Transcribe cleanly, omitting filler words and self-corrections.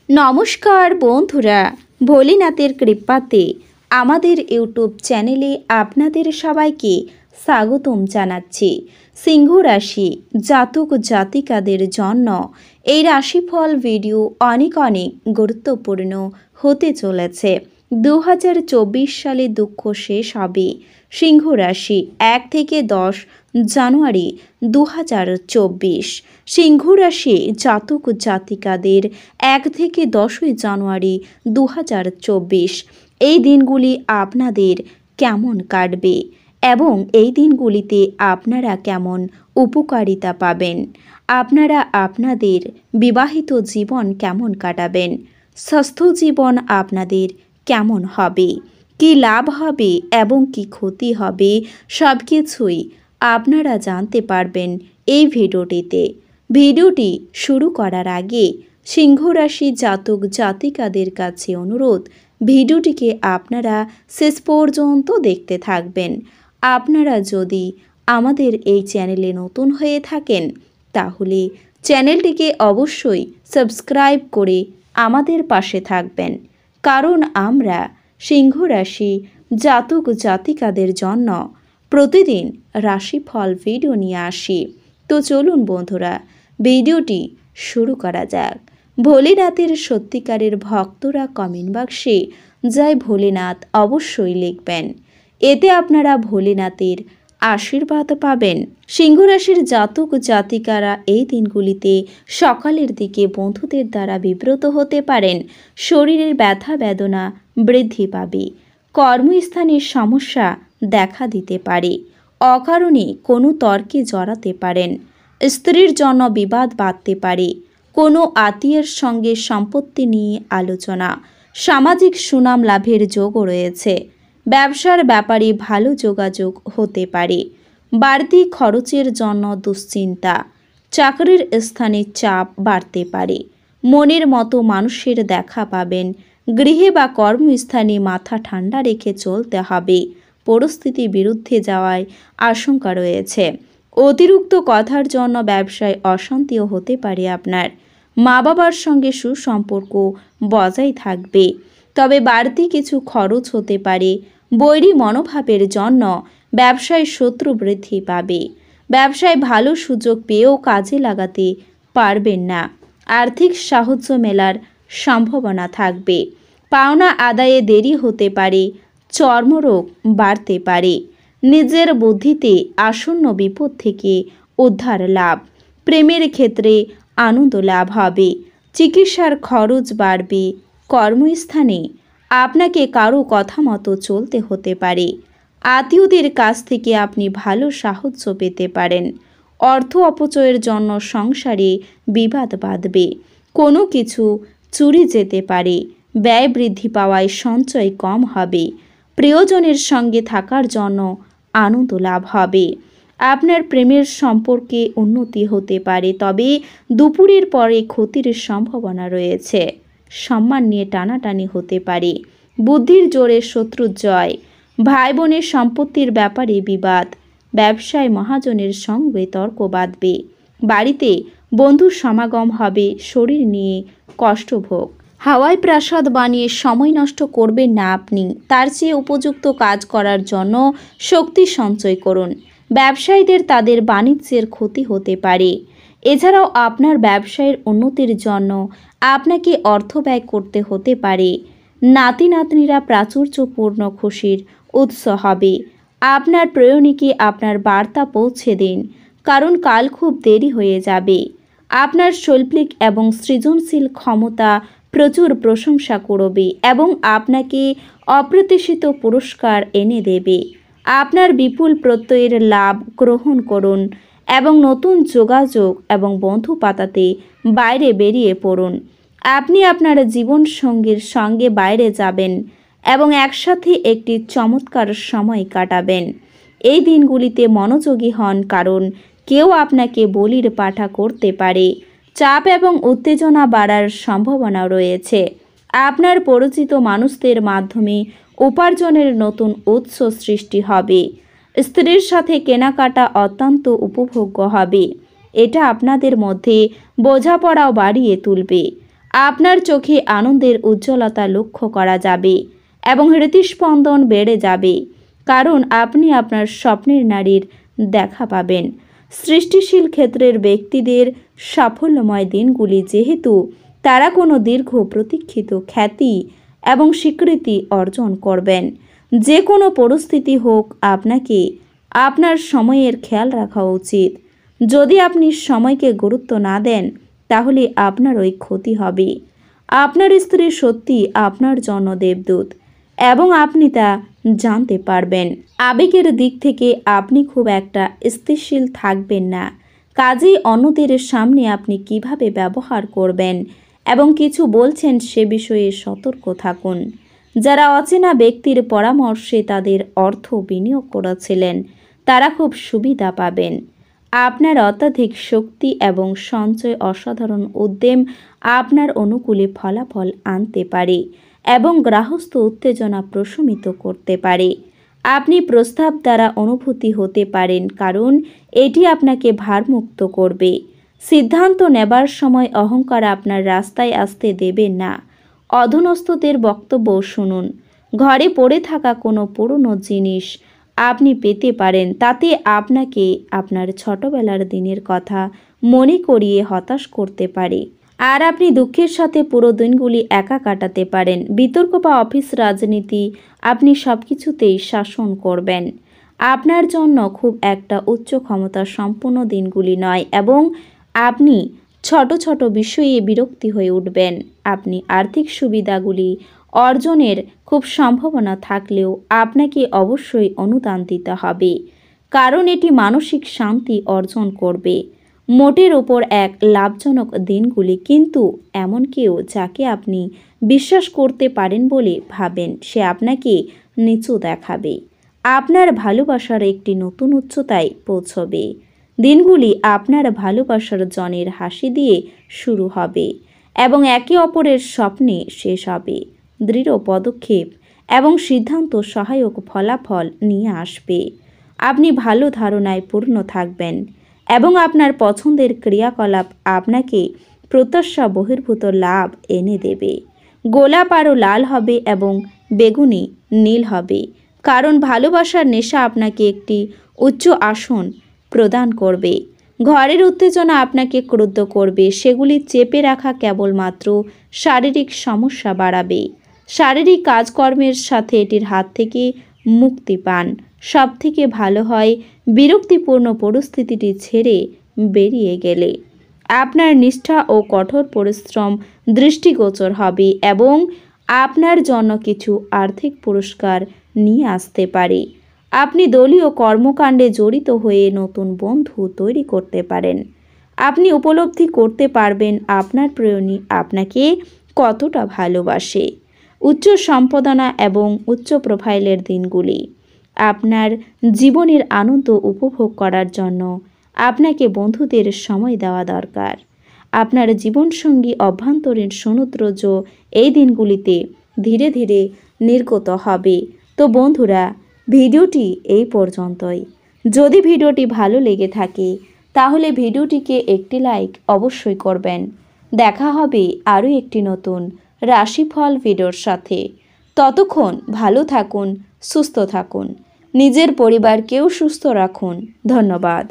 নমস্কার বন্ধুরা, ভোলেনাথের কৃপাতে আমাদের ইউটিউব চ্যানেলে আপনাদের সবাইকে স্বাগতম জানাচ্ছি। সিংহ রাশি জাতক জাতিকাদের জন্য এই রাশিফল ভিডিও অনেক গুরুত্বপূর্ণ হতে চলেছে। 2024 সালে দুঃখ শেষ হবে। সিংহ রাশি 1 থেকে 10 জানুয়ারি 2024। সিংহ রাশি জাতক জাতিকাদের 1 থেকে 10 জানুয়ারি 2024 এই দিনগুলি আপনাদের কেমন কাটবে এবং এই দিনগুলিতে আপনারা কেমন উপকারিতা পাবেন, আপনারা আপনাদের বিবাহিত জীবন কেমন কাটাবেন, স্বাস্থ্য জীবন আপনাদের কেমন হবে, কি লাভ হবে এবং কি ক্ষতি হবে, সব কিছুই আপনারা জানতে পারবেন এই ভিডিওটিতে। ভিডিওটি শুরু করার আগে সিংহ রাশি জাতক জাতিকাদের কাছে অনুরোধ, ভিডিওটিকে আপনারা শেষ পর্যন্ত দেখতে থাকবেন। আপনারা যদি আমাদের এই চ্যানেলে নতুন হয়ে থাকেন তাহলে চ্যানেলটিকে অবশ্যই সাবস্ক্রাইব করে আমাদের পাশে থাকবেন, কারণ আমরা সিংহ রাশি জাতক জাতিকাদের জন্য প্রতিদিন রাশিফল ভিডিও নিয়ে আসি। তো চলুন বন্ধুরা, ভিডিওটি শুরু করা যাক। ভোলেনাথের সত্যিকারের ভক্তরা কমেন্ট বাক্সে জয় ভোলেনাথ অবশ্যই লিখবেন, এতে আপনারা ভোলেনাথের আশীর্বাদ পাবেন। সিংহ রাশির জাতক জাতিকারা এই দিনগুলিতে সকালের দিকে বন্ধুদের দ্বারা বিব্রত হতে পারেন। শরীরের ব্যথা বেদনা বৃদ্ধি পাবে। কর্মস্থানের সমস্যা দেখা দিতে পারে। অকারণে কোনো তর্কে জড়াতে পারেন। স্ত্রীর জন্য বিবাদ বাধতে পারে। কোনো আত্মীয়ের সঙ্গে সম্পত্তি নিয়ে আলোচনা। সামাজিক সুনাম লাভের যোগও রয়েছে। ব্যবসার ব্যাপারে ভালো যোগাযোগ হতে পারে। বাড়তি খরচের জন্য দুশ্চিন্তা। চাকরির স্থানে চাপ বাড়তে পারে। মনের মতো মানুষের দেখা পাবেন। গৃহে বা কর্মস্থানে মাথা ঠান্ডা রেখে চলতে হবে। পরিস্থিতির বিরুদ্ধে যাওয়ার আশঙ্কা রয়েছে। অতিরিক্ত কথার জন্য ব্যবসায় অশান্তিও হতে পারে আপনার। মা বাবার সঙ্গে সুসম্পর্ক বজায় থাকবে, তবে বাড়তি কিছু খরচ হতে পারে। বৈরী মনোভাবের জন্য ব্যবসায় শত্রু বৃদ্ধি পাবে। ব্যবসায় ভালো সুযোগ পেয়েও কাজে লাগাতে পারবেন না। আর্থিক সাহায্য মেলার সম্ভাবনা থাকবে। পাওনা আদায়ে দেরি হতে পারে। চর্মরোগ বাড়তে পারে। নিজের বুদ্ধিতে আসন্ন বিপদ থেকে উদ্ধার লাভ। প্রেমের ক্ষেত্রে আনন্দ লাভ হবে। চিকিৎসার খরচ বাড়বে। কর্মস্থানে আপনাকে কারো কথা মতো চলতে হতে পারে। আত্মীয়দের কাছ থেকে আপনি ভালো সাহায্য পেতে পারেন। অর্থ অপচয়ের জন্য সংসারে বিবাদ বাঁধবে। কোনো কিছু চুরি যেতে পারে। ব্যয় বৃদ্ধি পাওয়ায় সঞ্চয় কম হবে। প্রিয়জনের সঙ্গে থাকার জন্য আনন্দ লাভ হবে। আপনার প্রেমের সম্পর্কে উন্নতি হতে পারে, তবে দুপুরের পরে ক্ষতির সম্ভাবনা রয়েছে। সম্মান নিয়ে টানাটানি হতে পারে। বুদ্ধির জোরে শত্রুর জয়। ভাই বোনের সম্পত্তির ব্যাপারে বিবাদ। ব্যবসায় মহাজনের সঙ্গে তর্ক বাঁধবে। বাড়িতে বন্ধুর সমাগম হবে। শরীর নিয়ে কষ্টভোগ। হাওয়ায় প্রাসাদ বানিয়ে সময় নষ্ট করবেন না আপনি। তার চেয়ে উপযুক্ত কাজ করার জন্য শক্তি সঞ্চয় করুন। ব্যবসায়ীদের তাদের বাণিজ্যের ক্ষতি হতে পারে। এছাড়াও আপনার ব্যবসায়ের উন্নতির জন্য আপনাকে অর্থ ব্যয় করতে হতে পারে। নাতি নাতনিরা প্রাচুর্যপূর্ণ খুশির উৎস হবে। আপনার প্রেয়নীকে আপনার বার্তা পৌঁছে দিন, কারণ কাল খুব দেরি হয়ে যাবে। আপনার শৈল্পিক এবং সৃজনশীল ক্ষমতা প্রচুর প্রশংসা করবে এবং আপনাকে অপ্রত্যাশিত পুরস্কার এনে দেবে। আপনার বিপুল প্রত্যয়ের লাভ গ্রহণ করুন এবং নতুন যোগাযোগ এবং বন্ধু পাতাতে বাইরে বেরিয়ে পড়ুন। আপনি আপনার জীবনসঙ্গীর সঙ্গে বাইরে যাবেন এবং একসাথে একটি চমৎকার সময় কাটাবেন। এই দিনগুলিতে মনোযোগী হন, কারণ কেউ আপনাকে বলির পাঠা করতে পারে। চাপ এবং উত্তেজনা বাড়ার সম্ভাবনা রয়েছে। আপনার পরিচিত মানুষদের মাধ্যমে উপার্জনের নতুন উৎস সৃষ্টি হবে। স্ত্রীর সাথে কেনাকাটা অত্যন্ত উপভোগ্য হবে। এটা আপনাদের মধ্যে বোঝাপড়াও বাড়িয়ে তুলবে। আপনার চোখে আনন্দের উজ্জ্বলতা লক্ষ্য করা যাবে এবং হৃদস্পন্দন বেড়ে যাবে, কারণ আপনি আপনার স্বপ্নের নারীর দেখা পাবেন। সৃষ্টিশীল ক্ষেত্রের ব্যক্তিদের সাফল্যময় দিনগুলি, যেহেতু তারা কোনো দীর্ঘ প্রতীক্ষিত খ্যাতি এবং স্বীকৃতি অর্জন করবেন। যে কোনো পরিস্থিতি হোক, আপনাকে আপনার সময়ের খেয়াল রাখা উচিত। যদি আপনি সময়কে গুরুত্ব না দেন, তাহলে আপনারই ক্ষতি হবে। আপনার স্ত্রী সত্যি আপনার জন্য দেবদূত এবং আপনি তা জানতে পারবেন। আবেগের দিক থেকে আপনি খুব একটা স্থিতিশীল থাকবেন না। কাজেই অন্যদের সামনে আপনি কিভাবে ব্যবহার করবেন এবং কিছু বলছেন সে বিষয়ে সতর্ক থাকুন। যারা অচেনা ব্যক্তির পরামর্শে তাদের অর্থ বিনিয়োগ করেছিলেন, তারা খুব সুবিধা পাবেন। আপনার অত্যাধিক শক্তি এবং সঞ্চয় অসাধারণ উদ্যম আপনার অনুকূলে ফলাফল আনতে পারে এবং গৃহস্থ উত্তেজনা প্রশমিত করতে পারে। আপনি প্রস্তাব দ্বারা অনুভূতি হতে পারেন, কারণ এটি আপনাকে ভারমুক্ত করবে। সিদ্ধান্ত নেবার সময় অহংকার আপনার রাস্তায় আসতে দেবেন না। অধীনস্থদের বক্তব্য শুনুন। ঘরে পড়ে থাকা কোনো পুরনো জিনিস আপনি পেতে পারেন, তাতে আপনাকে আপনার ছোটবেলার দিনের কথা মনে করিয়ে হতাশ করতে পারে। আর আপনি দুঃখের সাথে পুরো দিনগুলি একা কাটাতে পারেন। বিতর্ক বা অফিস রাজনীতি, আপনি সব কিছুতেই শাসন করবেন। আপনার জন্য খুব একটা উচ্চ ক্ষমতা সম্পন্ন দিনগুলি নয় এবং আপনি ছোট ছোট বিষয়ে বিরক্তি হয়ে উঠবেন। আপনি আর্থিক সুবিধাগুলি অর্জনের খুব সম্ভাবনা থাকলেও আপনাকে অবশ্যই অনুদান দিতে হবে, কারণ এটি মানসিক শান্তি অর্জন করবে। মোটের ওপর এক লাভজনক দিনগুলি, কিন্তু এমন কেউ যাকে আপনি বিশ্বাস করতে পারেন বলে ভাবেন, সে আপনাকে নিচু দেখাবে। আপনার ভালোবাসার একটি নতুন উচ্চতায় পৌঁছবে। দিনগুলি আপনার ভালোবাসার জনের হাসি দিয়ে শুরু হবে এবং একে অপরের স্বপ্নে শেষ হবে। দৃঢ় পদক্ষেপ এবং সিদ্ধান্ত সহায়ক ফলাফল নিয়ে আসবে। আপনি ভালো ধারণায় পূর্ণ থাকবেন এবং আপনার পছন্দের ক্রিয়াকলাপ আপনাকে প্রত্যাশা বহির্ভূত লাভ এনে দেবে। গোলাপ আরও লাল হবে এবং বেগুনি নীল হবে, কারণ ভালোবাসার নেশা আপনাকে একটি উচ্চ আসন প্রদান করবে। ঘরের উত্তেজনা আপনাকে ক্রুদ্ধ করবে, সেগুলি চেপে রাখা কেবলমাত্র শারীরিক সমস্যা বাড়াবে। শারীরিক কাজকর্মের সাথে এটির হাত থেকে মুক্তি পান। সবথেকে ভালো হয় বিরক্তিপূর্ণ পরিস্থিতিটি ছেড়ে বেরিয়ে গেলে। আপনার নিষ্ঠা ও কঠোর পরিশ্রম দৃষ্টিগোচর হবে এবং আপনার জন্য কিছু আর্থিক পুরস্কার নিয়ে আসতে পারে। আপনি দলীয় কর্মকাণ্ডে জড়িত হয়ে নতুন বন্ধু তৈরি করতে পারেন। আপনি উপলব্ধি করতে পারবেন আপনার প্রেয়নী আপনাকে কতটা ভালোবাসে। উচ্চ সম্পাদনা এবং উচ্চ প্রোফাইলের দিনগুলি আপনার জীবনের আনন্দ উপভোগ করার জন্য আপনাকে বন্ধুদের সময় দেওয়া দরকার। আপনার জীবনসঙ্গী অভ্যন্তরীণ সৌন্দর্য এই দিনগুলিতে ধীরে ধীরে নির্গত হবে। তো বন্ধুরা, ভিডিওটি এই পর্যন্তই। যদি ভিডিওটি ভালো লেগে থাকে তাহলে ভিডিওটিকে একটি লাইক অবশ্যই করবেন। দেখা হবে আরও একটি নতুন রাশিফল ভিডিওর সাথে। ততক্ষণ ভালো থাকুন, সুস্থ থাকুন, নিজের পরিবারকেও সুস্থ রাখুন। ধন্যবাদ।